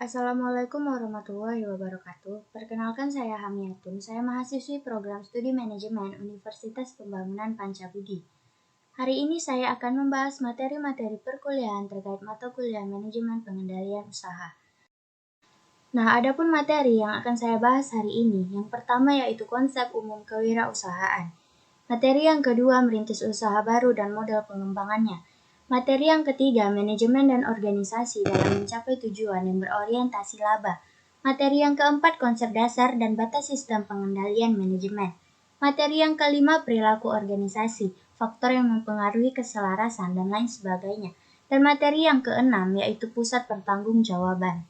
Assalamualaikum warahmatullahi wabarakatuh. Perkenalkan saya Hamiatun, saya mahasiswi program studi manajemen Universitas Pembangunan Pancabudi. Hari ini saya akan membahas materi-materi perkuliahan terkait mata kuliah manajemen pengendalian usaha. Nah, adapun materi yang akan saya bahas hari ini, yang pertama yaitu konsep umum kewirausahaan. Materi yang kedua, merintis usaha baru dan model pengembangannya. Materi yang ketiga, manajemen dan organisasi dalam mencapai tujuan yang berorientasi laba. Materi yang keempat, konsep dasar dan batas sistem pengendalian manajemen. Materi yang kelima, perilaku organisasi, faktor yang mempengaruhi keselarasan, dan lain sebagainya. Dan materi yang keenam, yaitu pusat pertanggungjawaban.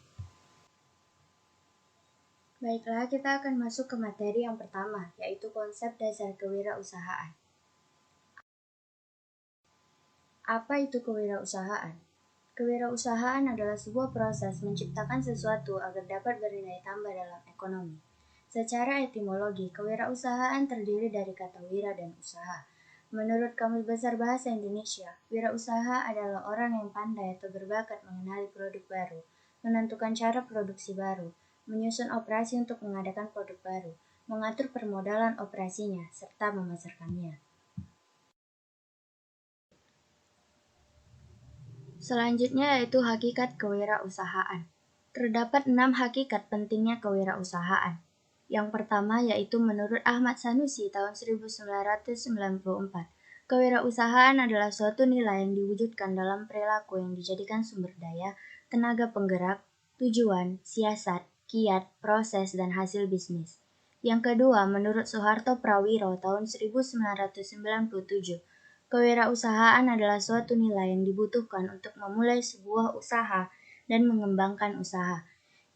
Baiklah, kita akan masuk ke materi yang pertama, yaitu konsep dasar kewirausahaan. Apa itu kewirausahaan? Kewirausahaan adalah sebuah proses menciptakan sesuatu agar dapat bernilai tambah dalam ekonomi. Secara etimologi, kewirausahaan terdiri dari kata wira dan usaha. Menurut Kamus Besar Bahasa Indonesia, wirausaha adalah orang yang pandai atau berbakat mengenali produk baru, menentukan cara produksi baru, menyusun operasi untuk mengadakan produk baru, mengatur permodalan operasinya, serta memasarkannya. Selanjutnya yaitu hakikat kewirausahaan. Terdapat 6 hakikat pentingnya kewirausahaan. Yang pertama yaitu menurut Ahmad Sanusi tahun 1994, kewirausahaan adalah suatu nilai yang diwujudkan dalam perilaku yang dijadikan sumber daya, tenaga penggerak, tujuan, siasat, kiat, proses, dan hasil bisnis. Yang kedua, menurut Soeharto Prawiro tahun 1997, kewirausahaan adalah suatu nilai yang dibutuhkan untuk memulai sebuah usaha dan mengembangkan usaha.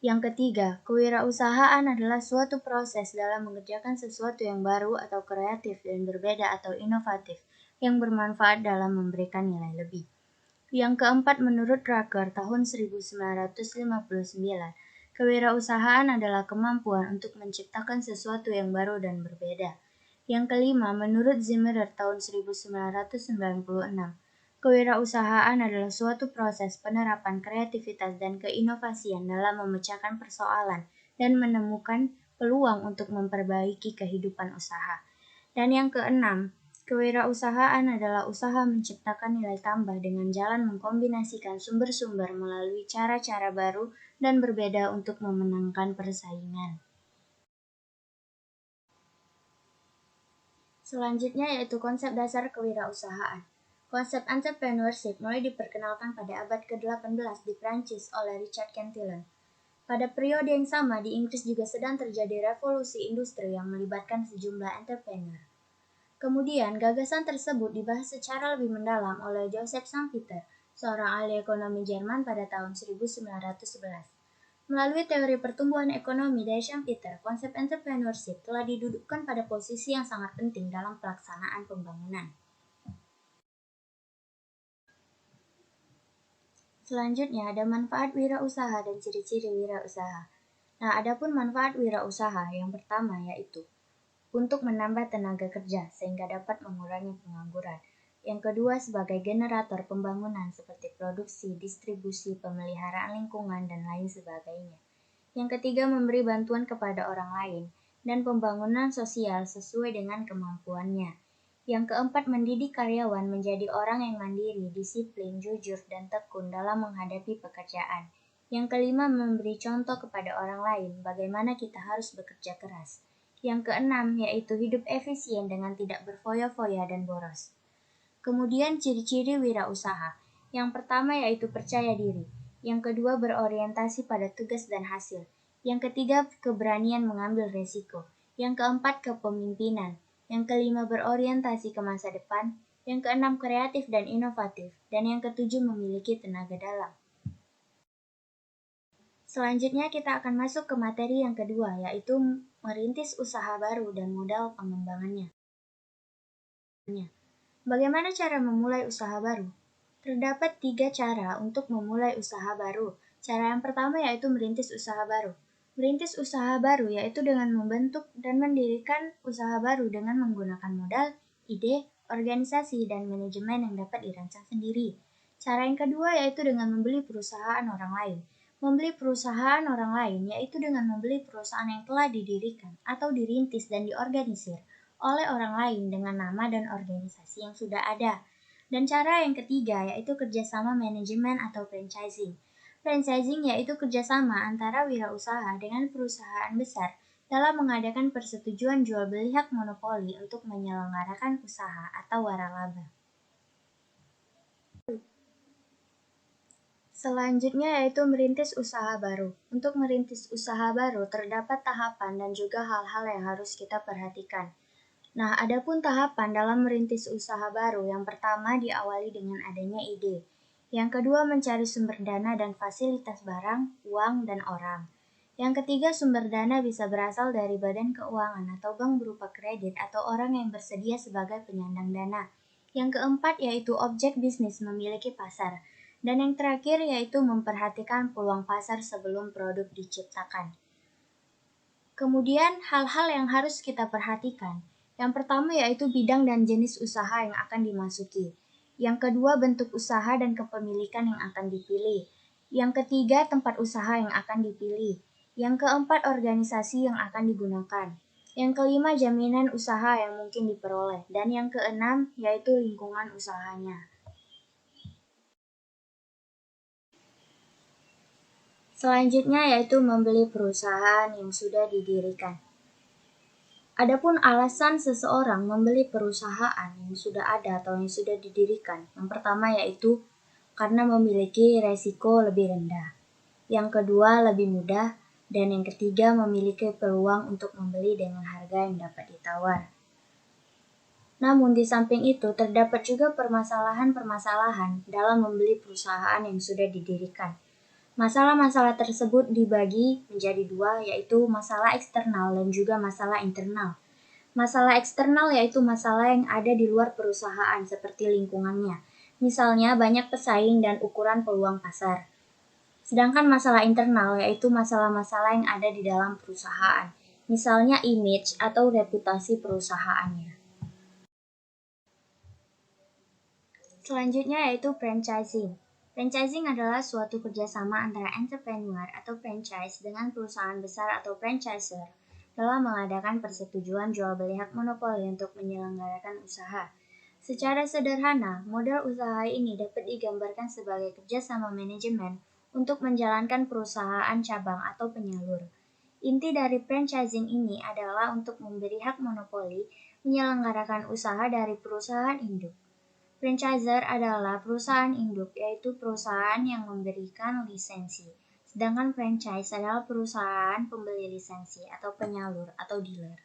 Yang ketiga, kewirausahaan adalah suatu proses dalam mengerjakan sesuatu yang baru atau kreatif dan berbeda atau inovatif yang bermanfaat dalam memberikan nilai lebih. Yang keempat, menurut Drucker tahun 1959, kewirausahaan adalah kemampuan untuk menciptakan sesuatu yang baru dan berbeda. Yang kelima, menurut Zimmerer tahun 1996, kewirausahaan adalah suatu proses penerapan kreativitas dan keinovasian dalam memecahkan persoalan dan menemukan peluang untuk memperbaiki kehidupan usaha. Dan yang keenam, kewirausahaan adalah usaha menciptakan nilai tambah dengan jalan mengkombinasikan sumber-sumber melalui cara-cara baru dan berbeda untuk memenangkan persaingan. Selanjutnya yaitu konsep dasar kewirausahaan. Konsep entrepreneurship mulai diperkenalkan pada abad ke-18 di Prancis oleh Richard Cantillon. Pada periode yang sama di Inggris juga sedang terjadi revolusi industri yang melibatkan sejumlah entrepreneur. Kemudian gagasan tersebut dibahas secara lebih mendalam oleh Joseph Schumpeter, seorang ahli ekonomi Jerman pada tahun 1911. Melalui teori pertumbuhan ekonomi dari Schumpeter, konsep entrepreneurship telah didudukkan pada posisi yang sangat penting dalam pelaksanaan pembangunan. Selanjutnya ada manfaat wirausaha dan ciri-ciri wirausaha. Nah, adapun manfaat wirausaha yang pertama yaitu untuk menambah tenaga kerja sehingga dapat mengurangi pengangguran. Yang kedua sebagai generator pembangunan seperti produksi, distribusi, pemeliharaan lingkungan, dan lain sebagainya. Yang ketiga memberi bantuan kepada orang lain dan pembangunan sosial sesuai dengan kemampuannya. Yang keempat mendidik karyawan menjadi orang yang mandiri, disiplin, jujur, dan tekun dalam menghadapi pekerjaan. Yang kelima memberi contoh kepada orang lain bagaimana kita harus bekerja keras. Yang keenam yaitu hidup efisien dengan tidak berfoya-foya dan boros. Kemudian ciri-ciri wirausaha. Yang pertama yaitu percaya diri. Yang kedua berorientasi pada tugas dan hasil. Yang ketiga keberanian mengambil resiko. Yang keempat kepemimpinan. Yang kelima berorientasi ke masa depan. Yang keenam kreatif dan inovatif. Dan yang ketujuh memiliki tenaga dalam. Selanjutnya kita akan masuk ke materi yang kedua, yaitu merintis usaha baru dan modal pengembangannya. Bagaimana cara memulai usaha baru? Terdapat 3 cara untuk memulai usaha baru. Cara yang pertama yaitu merintis usaha baru. Merintis usaha baru yaitu dengan membentuk dan mendirikan usaha baru dengan menggunakan modal, ide, organisasi, dan manajemen yang dapat dirancang sendiri. Cara yang kedua yaitu dengan membeli perusahaan orang lain. Membeli perusahaan orang lain yaitu dengan membeli perusahaan yang telah didirikan atau dirintis dan diorganisir oleh orang lain dengan nama dan organisasi yang sudah ada. Dan cara yang ketiga yaitu kerjasama manajemen atau franchising. Franchising yaitu kerjasama antara wirausaha dengan perusahaan besar dalam mengadakan persetujuan jual beli hak monopoli untuk menyelenggarakan usaha atau waralaba. Selanjutnya yaitu merintis usaha baru. Untuk merintis usaha baru terdapat tahapan dan juga hal-hal yang harus kita perhatikan. Nah, adapun tahapan dalam merintis usaha baru, yang pertama diawali dengan adanya ide. Yang kedua mencari sumber dana dan fasilitas barang, uang, dan orang. Yang ketiga sumber dana bisa berasal dari badan keuangan atau bank berupa kredit atau orang yang bersedia sebagai penyandang dana. Yang keempat yaitu objek bisnis memiliki pasar. Dan yang terakhir yaitu memperhatikan peluang pasar sebelum produk diciptakan. Kemudian hal-hal yang harus kita perhatikan. Yang pertama yaitu bidang dan jenis usaha yang akan dimasuki. Yang kedua bentuk usaha dan kepemilikan yang akan dipilih. Yang ketiga tempat usaha yang akan dipilih. Yang keempat organisasi yang akan digunakan. Yang kelima jaminan usaha yang mungkin diperoleh. Dan yang keenam yaitu lingkungan usahanya. Selanjutnya yaitu membeli perusahaan yang sudah didirikan. Adapun alasan seseorang membeli perusahaan yang sudah ada atau yang sudah didirikan, yang pertama yaitu karena memiliki resiko lebih rendah. Yang kedua lebih mudah, dan yang ketiga memiliki peluang untuk membeli dengan harga yang dapat ditawar. Namun di samping itu terdapat juga permasalahan-permasalahan dalam membeli perusahaan yang sudah didirikan. Masalah-masalah tersebut dibagi menjadi dua, yaitu masalah eksternal dan juga masalah internal. Masalah eksternal yaitu masalah yang ada di luar perusahaan seperti lingkungannya. Misalnya banyak pesaing dan ukuran peluang pasar. Sedangkan masalah internal yaitu masalah-masalah yang ada di dalam perusahaan. Misalnya image atau reputasi perusahaannya. Selanjutnya yaitu franchising. Franchising adalah suatu kerjasama antara entrepreneur atau franchise dengan perusahaan besar atau franchisor dalam mengadakan persetujuan jual beli hak monopoli untuk menyelenggarakan usaha. Secara sederhana, model usaha ini dapat digambarkan sebagai kerjasama manajemen untuk menjalankan perusahaan cabang atau penyalur. Inti dari franchising ini adalah untuk memberi hak monopoli menyelenggarakan usaha dari perusahaan induk. Franchisor adalah perusahaan induk, yaitu perusahaan yang memberikan lisensi. Sedangkan franchise adalah perusahaan pembeli lisensi atau penyalur atau dealer.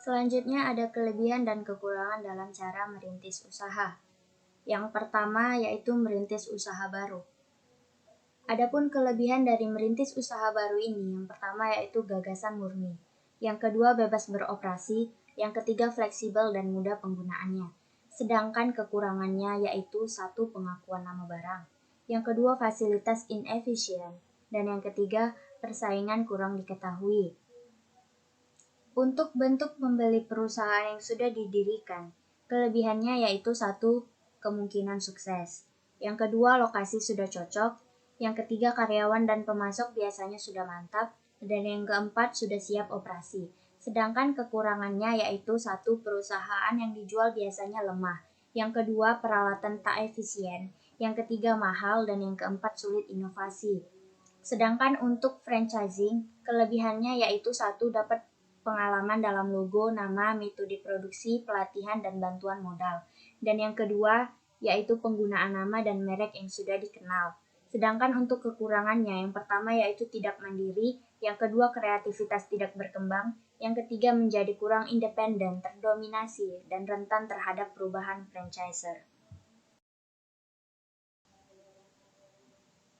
Selanjutnya ada kelebihan dan kekurangan dalam cara merintis usaha. Yang pertama yaitu merintis usaha baru. Adapun kelebihan dari merintis usaha baru ini, yang pertama yaitu gagasan murni. Yang kedua bebas beroperasi. Yang ketiga fleksibel dan mudah penggunaannya. Sedangkan kekurangannya yaitu satu pengakuan nama barang. Yang kedua fasilitas inefisien. Dan yang ketiga persaingan kurang diketahui. Untuk bentuk membeli perusahaan yang sudah didirikan, kelebihannya yaitu satu kemungkinan sukses. Yang kedua lokasi sudah cocok. Yang ketiga karyawan dan pemasok biasanya sudah mantap. Dan yang keempat sudah siap operasi. Sedangkan kekurangannya yaitu satu perusahaan yang dijual biasanya lemah. Yang kedua peralatan tak efisien. Yang ketiga mahal dan yang keempat sulit inovasi. Sedangkan untuk franchising, kelebihannya yaitu satu dapat pengalaman dalam logo, nama, metode produksi, pelatihan, dan bantuan modal. Dan yang kedua yaitu penggunaan nama dan merek yang sudah dikenal. Sedangkan untuk kekurangannya, yang pertama yaitu tidak mandiri, yang kedua kreativitas tidak berkembang, yang ketiga menjadi kurang independen, terdominasi, dan rentan terhadap perubahan franchisor.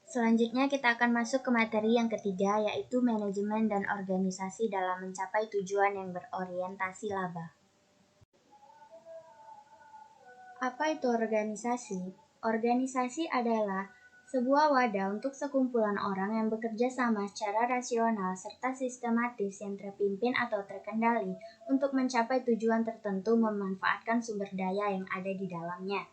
Selanjutnya kita akan masuk ke materi yang ketiga yaitu manajemen dan organisasi dalam mencapai tujuan yang berorientasi laba. Apa itu organisasi? Organisasi adalah sebuah wadah untuk sekumpulan orang yang bekerja sama secara rasional serta sistematis yang terpimpin atau terkendali untuk mencapai tujuan tertentu memanfaatkan sumber daya yang ada di dalamnya.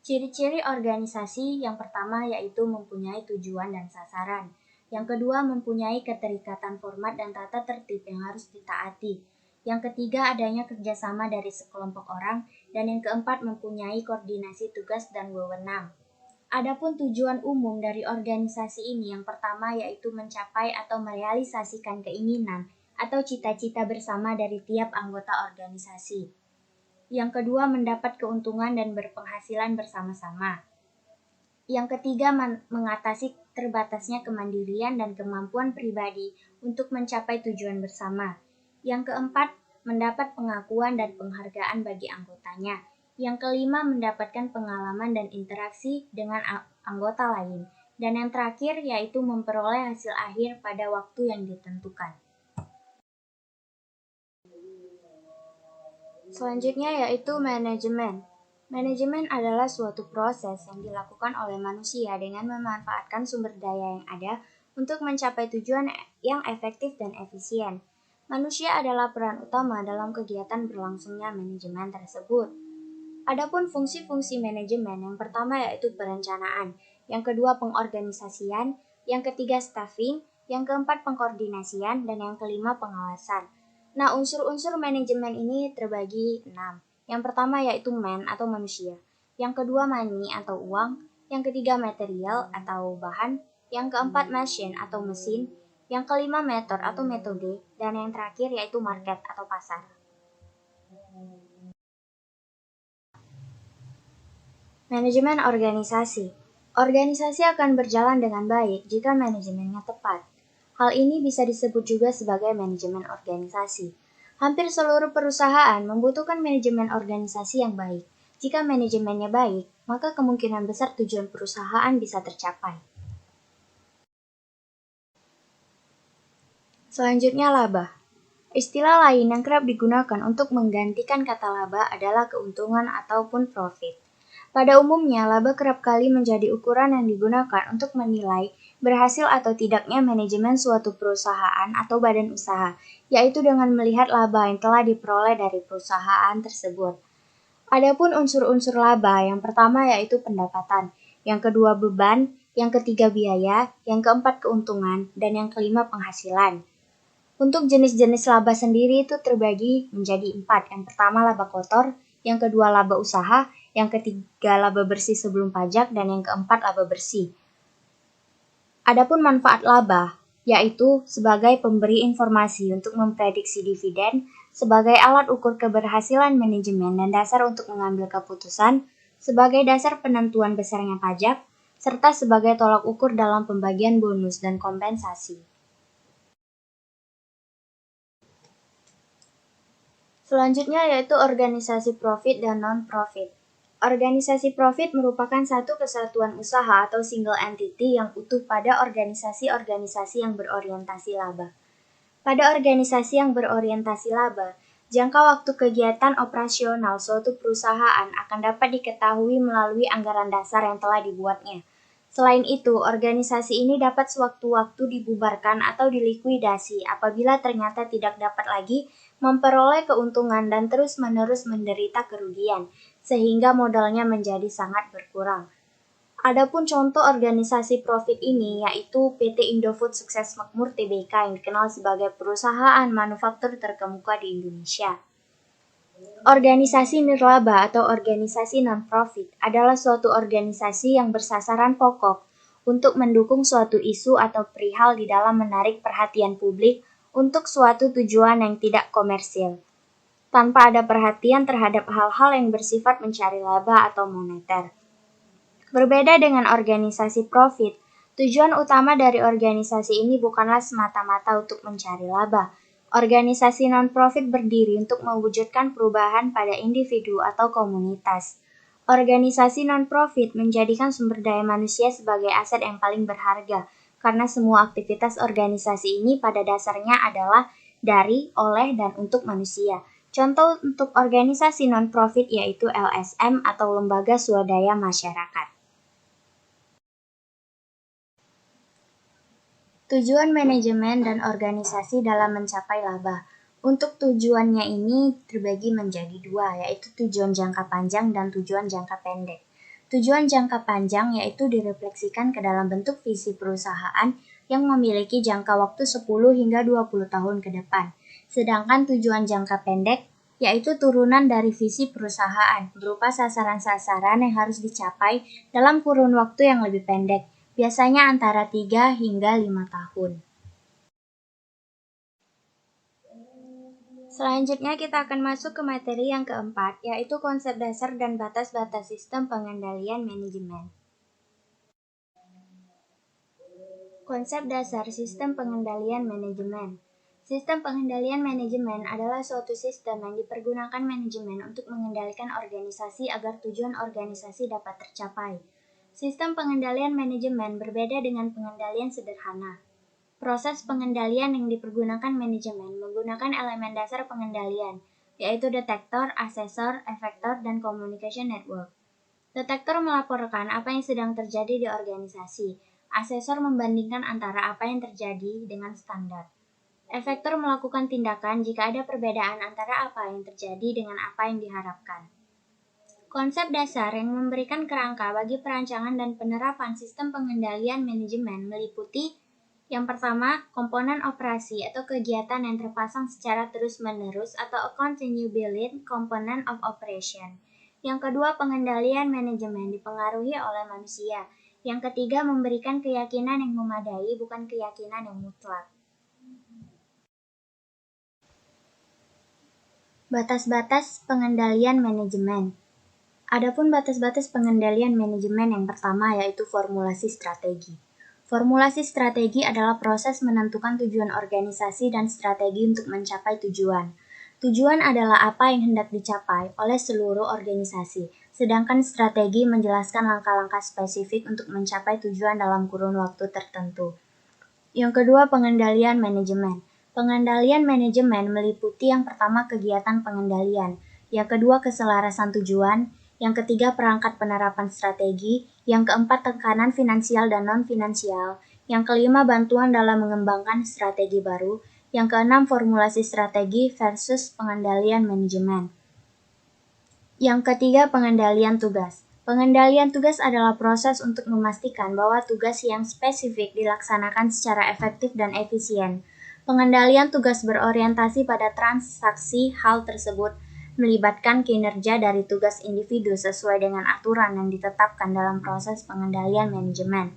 Ciri-ciri organisasi yang pertama yaitu mempunyai tujuan dan sasaran. Yang kedua, mempunyai keterikatan format dan tata tertib yang harus ditaati. Yang ketiga, adanya kerjasama dari sekelompok orang. Dan yang keempat, mempunyai koordinasi tugas dan wewenang. Adapun tujuan umum dari organisasi ini yang pertama yaitu mencapai atau merealisasikan keinginan atau cita-cita bersama dari tiap anggota organisasi. Yang kedua, mendapat keuntungan dan berpenghasilan bersama-sama. Yang ketiga, mengatasi terbatasnya kemandirian dan kemampuan pribadi untuk mencapai tujuan bersama. Yang keempat, mendapat pengakuan dan penghargaan bagi anggotanya. Yang kelima, mendapatkan pengalaman dan interaksi dengan anggota lain. Dan yang terakhir, yaitu memperoleh hasil akhir pada waktu yang ditentukan. Selanjutnya yaitu manajemen. Manajemen adalah suatu proses yang dilakukan oleh manusia dengan memanfaatkan sumber daya yang ada untuk mencapai tujuan yang efektif dan efisien. Manusia adalah peran utama dalam kegiatan berlangsungnya manajemen tersebut. Adapun fungsi-fungsi manajemen yang pertama yaitu perencanaan, yang kedua pengorganisasian, yang ketiga staffing, yang keempat pengkoordinasian, dan yang kelima pengawasan. Nah, unsur-unsur manajemen ini terbagi 6. Yang pertama yaitu man atau manusia, yang kedua money atau uang, yang ketiga material atau bahan, yang keempat machine atau mesin, yang kelima method atau metode, dan yang terakhir yaitu market atau pasar. Manajemen organisasi. Organisasi akan berjalan dengan baik jika manajemennya tepat. Hal ini bisa disebut juga sebagai manajemen organisasi. Hampir seluruh perusahaan membutuhkan manajemen organisasi yang baik. Jika manajemennya baik, maka kemungkinan besar tujuan perusahaan bisa tercapai. Selanjutnya laba. Istilah lain yang kerap digunakan untuk menggantikan kata laba adalah keuntungan ataupun profit. Pada umumnya, laba kerap kali menjadi ukuran yang digunakan untuk menilai berhasil atau tidaknya manajemen suatu perusahaan atau badan usaha, yaitu dengan melihat laba yang telah diperoleh dari perusahaan tersebut. Adapun unsur-unsur laba, yang pertama yaitu pendapatan, yang kedua beban, yang ketiga biaya, yang keempat keuntungan, dan yang kelima penghasilan. Untuk jenis-jenis laba sendiri itu terbagi menjadi 4. Yang pertama laba kotor, yang kedua laba usaha, yang ketiga laba bersih sebelum pajak, dan yang keempat laba bersih. Adapun manfaat laba, yaitu sebagai pemberi informasi untuk memprediksi dividen, sebagai alat ukur keberhasilan manajemen dan dasar untuk mengambil keputusan, sebagai dasar penentuan besarnya pajak, serta sebagai tolak ukur dalam pembagian bonus dan kompensasi. Selanjutnya yaitu organisasi profit dan non-profit. Organisasi profit merupakan satu kesatuan usaha atau single entity yang utuh pada organisasi-organisasi yang berorientasi laba. Pada organisasi yang berorientasi laba, jangka waktu kegiatan operasional suatu perusahaan akan dapat diketahui melalui anggaran dasar yang telah dibuatnya. Selain itu, organisasi ini dapat sewaktu-waktu dibubarkan atau dilikuidasi apabila ternyata tidak dapat lagi memperoleh keuntungan dan terus-menerus menderita kerugian, sehingga modalnya menjadi sangat berkurang. Adapun contoh organisasi profit ini yaitu PT Indofood Sukses Makmur Tbk yang dikenal sebagai perusahaan manufaktur terkemuka di Indonesia. Organisasi nirlaba atau organisasi non-profit adalah suatu organisasi yang bersasaran pokok untuk mendukung suatu isu atau perihal di dalam menarik perhatian publik untuk suatu tujuan yang tidak komersil, tanpa ada perhatian terhadap hal-hal yang bersifat mencari laba atau moneter. Berbeda dengan organisasi profit, tujuan utama dari organisasi ini bukanlah semata-mata untuk mencari laba. Organisasi non-profit berdiri untuk mewujudkan perubahan pada individu atau komunitas. Organisasi non-profit menjadikan sumber daya manusia sebagai aset yang paling berharga, karena semua aktivitas organisasi ini pada dasarnya adalah dari, oleh, dan untuk manusia. Contoh untuk organisasi non-profit yaitu LSM atau Lembaga Swadaya Masyarakat. Tujuan manajemen dan organisasi dalam mencapai laba. Untuk tujuannya ini terbagi menjadi 2, yaitu tujuan jangka panjang dan tujuan jangka pendek. Tujuan jangka panjang yaitu direfleksikan ke dalam bentuk visi perusahaan yang memiliki jangka waktu 10 hingga 20 tahun ke depan. Sedangkan tujuan jangka pendek yaitu turunan dari visi perusahaan berupa sasaran-sasaran yang harus dicapai dalam kurun waktu yang lebih pendek, biasanya antara 3 hingga 5 tahun. Selanjutnya kita akan masuk ke materi yang keempat, yaitu konsep dasar dan batas-batas sistem pengendalian manajemen. Konsep dasar sistem pengendalian manajemen. Sistem pengendalian manajemen adalah suatu sistem yang dipergunakan manajemen untuk mengendalikan organisasi agar tujuan organisasi dapat tercapai. Sistem pengendalian manajemen berbeda dengan pengendalian sederhana. Proses pengendalian yang dipergunakan manajemen menggunakan elemen dasar pengendalian, yaitu detektor, asesor, efektor, dan communication network. Detektor melaporkan apa yang sedang terjadi di organisasi. Asesor membandingkan antara apa yang terjadi dengan standar. Efektor melakukan tindakan jika ada perbedaan antara apa yang terjadi dengan apa yang diharapkan. Konsep dasar yang memberikan kerangka bagi perancangan dan penerapan sistem pengendalian manajemen meliputi yang pertama, komponen operasi atau kegiatan yang terpasang secara terus-menerus atau a continuous component of operation. Yang kedua, pengendalian manajemen dipengaruhi oleh manusia. Yang ketiga, memberikan keyakinan yang memadai, bukan keyakinan yang mutlak. Batas-batas pengendalian manajemen. Adapun batas-batas pengendalian manajemen yang pertama yaitu formulasi strategi. Formulasi strategi adalah proses menentukan tujuan organisasi dan strategi untuk mencapai tujuan. Tujuan adalah apa yang hendak dicapai oleh seluruh organisasi, sedangkan strategi menjelaskan langkah-langkah spesifik untuk mencapai tujuan dalam kurun waktu tertentu. Yang kedua, pengendalian manajemen. Pengendalian manajemen meliputi yang pertama kegiatan pengendalian, yang kedua keselarasan tujuan, yang ketiga perangkat penerapan strategi, yang keempat tekanan finansial dan non-finansial, yang kelima bantuan dalam mengembangkan strategi baru, yang keenam formulasi strategi versus pengendalian manajemen. Yang ketiga pengendalian tugas. Pengendalian tugas adalah proses untuk memastikan bahwa tugas yang spesifik dilaksanakan secara efektif dan efisien. Pengendalian tugas berorientasi pada transaksi hal tersebut, melibatkan kinerja dari tugas individu sesuai dengan aturan yang ditetapkan dalam proses pengendalian manajemen.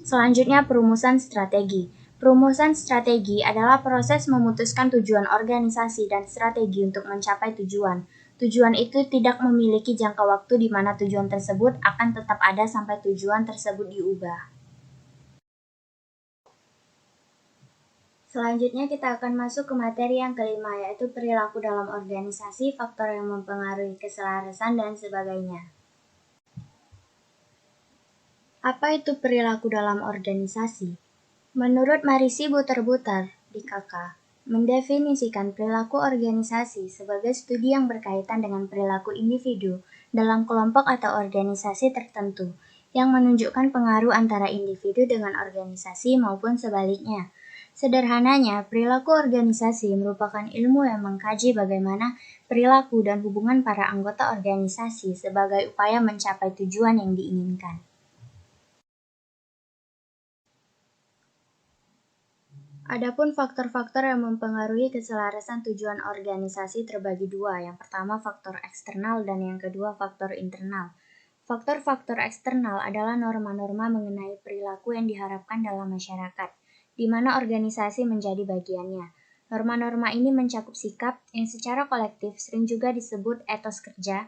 Selanjutnya, perumusan strategi. Perumusan strategi adalah proses memutuskan tujuan organisasi dan strategi untuk mencapai tujuan. Tujuan itu tidak memiliki jangka waktu di mana tujuan tersebut akan tetap ada sampai tujuan tersebut diubah. Selanjutnya kita akan masuk ke materi yang kelima, yaitu perilaku dalam organisasi, faktor yang mempengaruhi keselarasan, dan sebagainya. Apa itu perilaku dalam organisasi? Menurut Marisi Butar-Butar, DKK, mendefinisikan perilaku organisasi sebagai studi yang berkaitan dengan perilaku individu dalam kelompok atau organisasi tertentu, yang menunjukkan pengaruh antara individu dengan organisasi maupun sebaliknya. Sederhananya, perilaku organisasi merupakan ilmu yang mengkaji bagaimana perilaku dan hubungan para anggota organisasi sebagai upaya mencapai tujuan yang diinginkan. Adapun faktor-faktor yang mempengaruhi keselarasan tujuan organisasi terbagi dua. Yang pertama faktor eksternal dan yang kedua faktor internal. Faktor-faktor eksternal adalah norma-norma mengenai perilaku yang diharapkan dalam masyarakat, di mana organisasi menjadi bagiannya. Norma-norma ini mencakup sikap yang secara kolektif sering juga disebut etos kerja,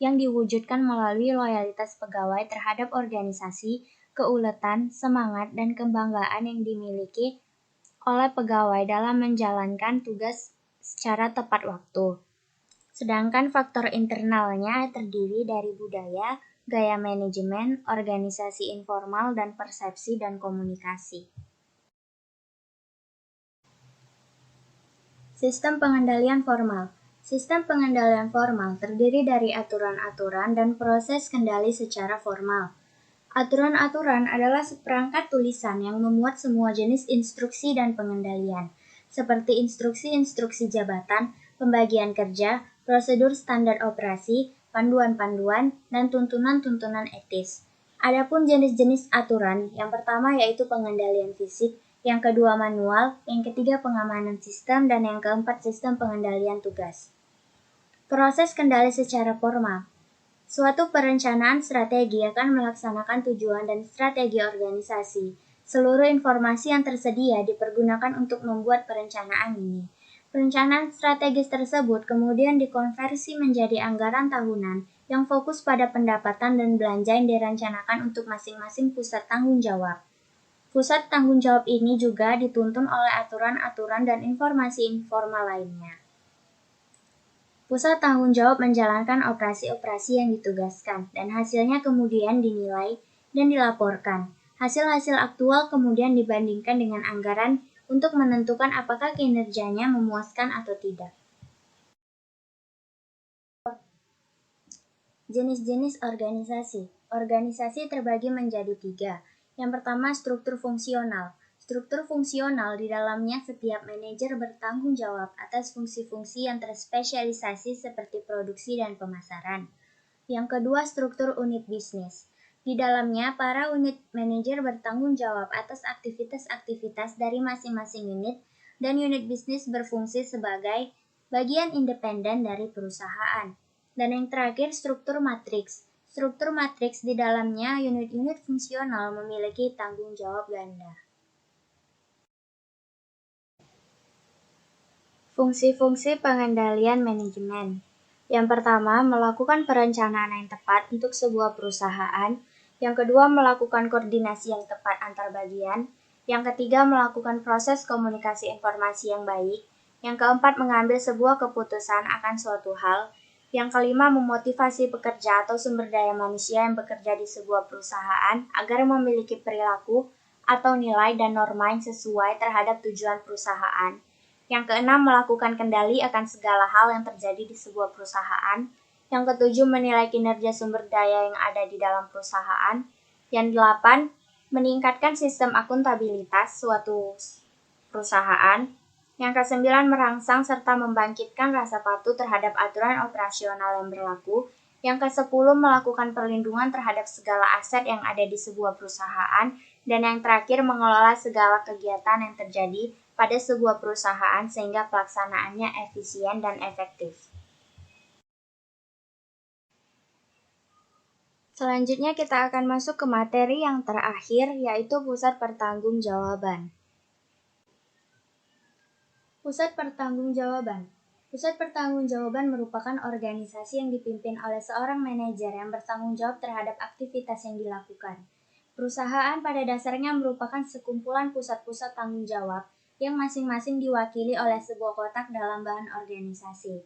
yang diwujudkan melalui loyalitas pegawai terhadap organisasi, keuletan, semangat, dan kebanggaan yang dimiliki oleh pegawai dalam menjalankan tugas secara tepat waktu. Sedangkan faktor internalnya terdiri dari budaya, gaya manajemen, organisasi informal, dan persepsi dan komunikasi. Sistem pengendalian formal. Sistem pengendalian formal terdiri dari aturan-aturan dan proses kendali secara formal. Aturan-aturan adalah seperangkat tulisan yang memuat semua jenis instruksi dan pengendalian, seperti instruksi-instruksi jabatan, pembagian kerja, prosedur standar operasi, panduan-panduan, dan tuntunan-tuntunan etis. Adapun jenis-jenis aturan, yang pertama yaitu pengendalian fisik, yang kedua manual, yang ketiga pengamanan sistem, dan yang keempat sistem pengendalian tugas. Proses kendali secara formal. Suatu perencanaan strategi akan melaksanakan tujuan dan strategi organisasi. Seluruh informasi yang tersedia dipergunakan untuk membuat perencanaan ini. Perencanaan strategis tersebut kemudian dikonversi menjadi anggaran tahunan yang fokus pada pendapatan dan belanja yang direncanakan untuk masing-masing pusat tanggung jawab. Pusat tanggung jawab ini juga dituntun oleh aturan-aturan dan informasi informal lainnya. Pusat tanggung jawab menjalankan operasi-operasi yang ditugaskan, dan hasilnya kemudian dinilai dan dilaporkan. Hasil-hasil aktual kemudian dibandingkan dengan anggaran untuk menentukan apakah kinerjanya memuaskan atau tidak. Jenis-jenis organisasi. Organisasi terbagi menjadi 3. Yang pertama, struktur fungsional. Struktur fungsional di dalamnya setiap manajer bertanggung jawab atas fungsi-fungsi yang terspesialisasi seperti produksi dan pemasaran. Yang kedua, struktur unit bisnis. Di dalamnya, para unit manajer bertanggung jawab atas aktivitas-aktivitas dari masing-masing unit, dan unit bisnis berfungsi sebagai bagian independen dari perusahaan. Dan yang terakhir, struktur matriks. Struktur matriks di dalamnya unit-unit fungsional memiliki tanggung jawab ganda. Fungsi-fungsi pengendalian manajemen. Yang pertama, melakukan perencanaan yang tepat untuk sebuah perusahaan. Yang kedua, melakukan koordinasi yang tepat antar bagian. Yang ketiga, melakukan proses komunikasi informasi yang baik. Yang keempat, mengambil sebuah keputusan akan suatu hal. Yang kelima, memotivasi pekerja atau sumber daya manusia yang bekerja di sebuah perusahaan agar memiliki perilaku atau nilai dan norma yang sesuai terhadap tujuan perusahaan. Yang keenam, melakukan kendali akan segala hal yang terjadi di sebuah perusahaan. Yang ketujuh, menilai kinerja sumber daya yang ada di dalam perusahaan. Yang delapan, meningkatkan sistem akuntabilitas suatu perusahaan. Yang kesembilan, merangsang serta membangkitkan rasa patuh terhadap aturan operasional yang berlaku. Yang kesepuluh, melakukan perlindungan terhadap segala aset yang ada di sebuah perusahaan. Dan yang terakhir, mengelola segala kegiatan yang terjadi pada sebuah perusahaan sehingga pelaksanaannya efisien dan efektif. Selanjutnya kita akan masuk ke materi yang terakhir, yaitu pusat pertanggungjawaban. Pusat pertanggungjawaban. Pusat pertanggungjawaban merupakan organisasi yang dipimpin oleh seorang manajer yang bertanggung jawab terhadap aktivitas yang dilakukan. Perusahaan pada dasarnya merupakan sekumpulan pusat-pusat tanggung jawab yang masing-masing diwakili oleh sebuah kotak dalam bahan organisasi.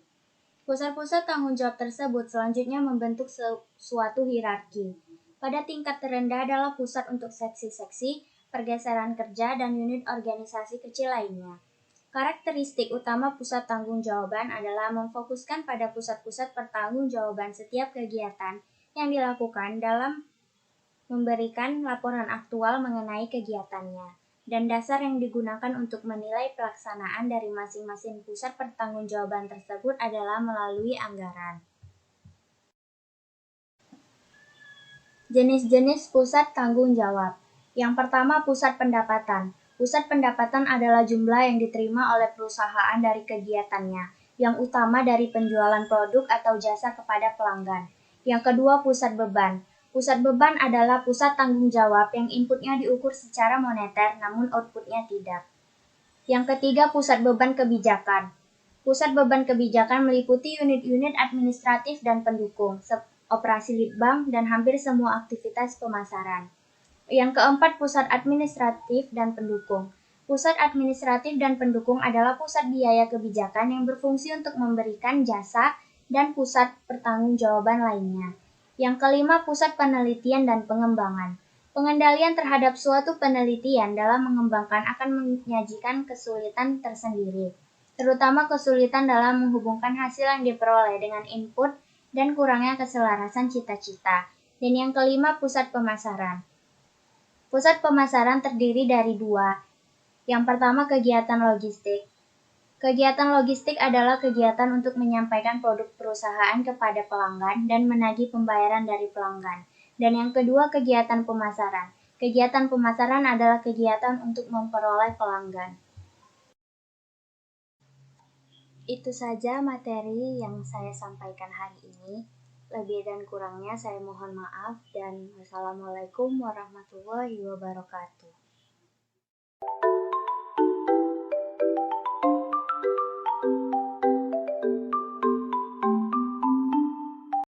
Pusat-pusat tanggung jawab tersebut selanjutnya membentuk suatu hierarki. Pada tingkat terendah adalah pusat untuk seksi-seksi, pergeseran kerja, dan unit organisasi kecil lainnya. Karakteristik utama pusat tanggung-jawaban adalah memfokuskan pada pusat-pusat pertanggungjawaban setiap kegiatan yang dilakukan dalam memberikan laporan aktual mengenai kegiatannya, dan dasar yang digunakan untuk menilai pelaksanaan dari masing-masing pusat pertanggungjawaban tersebut adalah melalui anggaran. Jenis-jenis pusat tanggung jawab. Yang pertama, pusat pendapatan. Pusat pendapatan adalah jumlah yang diterima oleh perusahaan dari kegiatannya, yang utama dari penjualan produk atau jasa kepada pelanggan. Yang kedua, pusat beban. Pusat beban adalah pusat tanggung jawab yang inputnya diukur secara moneter namun outputnya tidak. Yang ketiga, pusat beban kebijakan. Pusat beban kebijakan meliputi unit-unit administratif dan pendukung, operasi litbang, dan hampir semua aktivitas pemasaran. Yang keempat, pusat administratif dan pendukung. Pusat administratif dan pendukung adalah pusat biaya kebijakan yang berfungsi untuk memberikan jasa dan pusat pertanggungjawaban lainnya. Yang kelima, pusat penelitian dan pengembangan. Pengendalian terhadap suatu penelitian dalam mengembangkan akan menyajikan kesulitan tersendiri, terutama kesulitan dalam menghubungkan hasil yang diperoleh dengan input dan kurangnya keselarasan cita-cita. Dan yang kelima, pusat pemasaran. Pusat pemasaran terdiri dari dua. Yang pertama, kegiatan logistik. Kegiatan logistik adalah kegiatan untuk menyampaikan produk perusahaan kepada pelanggan dan menagih pembayaran dari pelanggan. Dan yang kedua, kegiatan pemasaran. Kegiatan pemasaran adalah kegiatan untuk memperoleh pelanggan. Itu saja materi yang saya sampaikan hari ini. Lebih dan kurangnya saya mohon maaf dan wassalamualaikum warahmatullahi wabarakatuh.